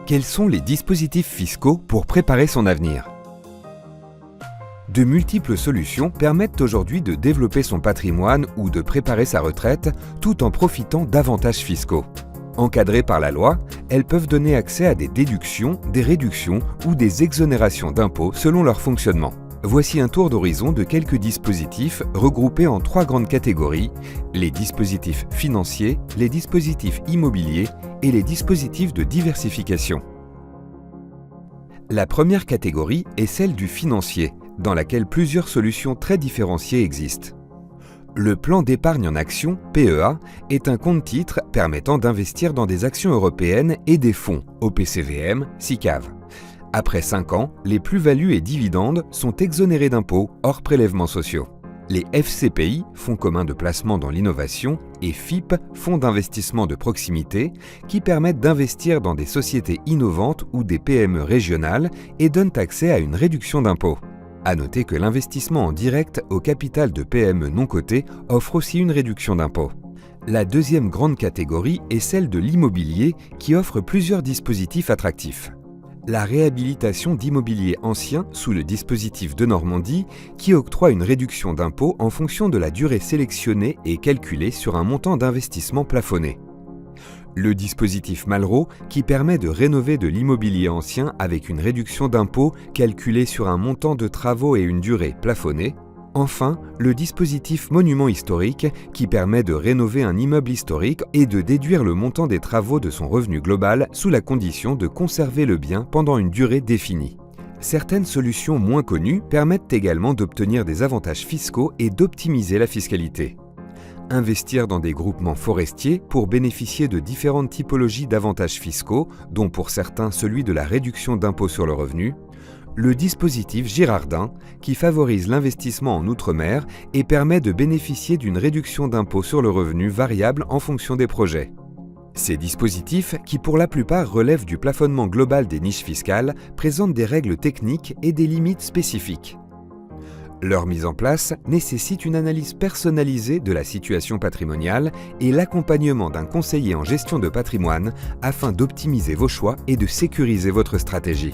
Quels sont les dispositifs fiscaux pour préparer son avenir? De multiples solutions permettent aujourd'hui de développer son patrimoine ou de préparer sa retraite tout en profitant d'avantages fiscaux. Encadrées par la loi, elles peuvent donner accès à des déductions, des réductions ou des exonérations d'impôts selon leur fonctionnement. Voici un tour d'horizon de quelques dispositifs regroupés en 3 grandes catégories: les dispositifs financiers, les dispositifs immobiliers et les dispositifs de diversification. La première catégorie est celle du financier, dans laquelle plusieurs solutions très différenciées existent. Le plan d'épargne en actions, PEA, est un compte-titre permettant d'investir dans des actions européennes et des fonds, OPCVM, SICAV. Après 5 ans, les plus-values et dividendes sont exonérés d'impôts hors prélèvements sociaux. Les FCPI, Fonds communs de placement dans l'innovation, et FIP, Fonds d'investissement de proximité, qui permettent d'investir dans des sociétés innovantes ou des PME régionales et donnent accès à une réduction d'impôts. À noter que l'investissement en direct au capital de PME non cotées offre aussi une réduction d'impôts. La deuxième grande catégorie est celle de l'immobilier qui offre plusieurs dispositifs attractifs. La réhabilitation d'immobilier ancien sous le dispositif de Normandie qui octroie une réduction d'impôt en fonction de la durée sélectionnée et calculée sur un montant d'investissement plafonné. Le dispositif Malraux qui permet de rénover de l'immobilier ancien avec une réduction d'impôt calculée sur un montant de travaux et une durée plafonnée. Enfin, le dispositif Monument historique qui permet de rénover un immeuble historique et de déduire le montant des travaux de son revenu global sous la condition de conserver le bien pendant une durée définie. Certaines solutions moins connues permettent également d'obtenir des avantages fiscaux et d'optimiser la fiscalité. Investir dans des groupements forestiers pour bénéficier de différentes typologies d'avantages fiscaux, dont pour certains celui de la réduction d'impôt sur le revenu. Le dispositif Girardin, qui favorise l'investissement en Outre-mer et permet de bénéficier d'une réduction d'impôt sur le revenu variable en fonction des projets. Ces dispositifs, qui pour la plupart relèvent du plafonnement global des niches fiscales, présentent des règles techniques et des limites spécifiques. Leur mise en place nécessite une analyse personnalisée de la situation patrimoniale et l'accompagnement d'un conseiller en gestion de patrimoine afin d'optimiser vos choix et de sécuriser votre stratégie.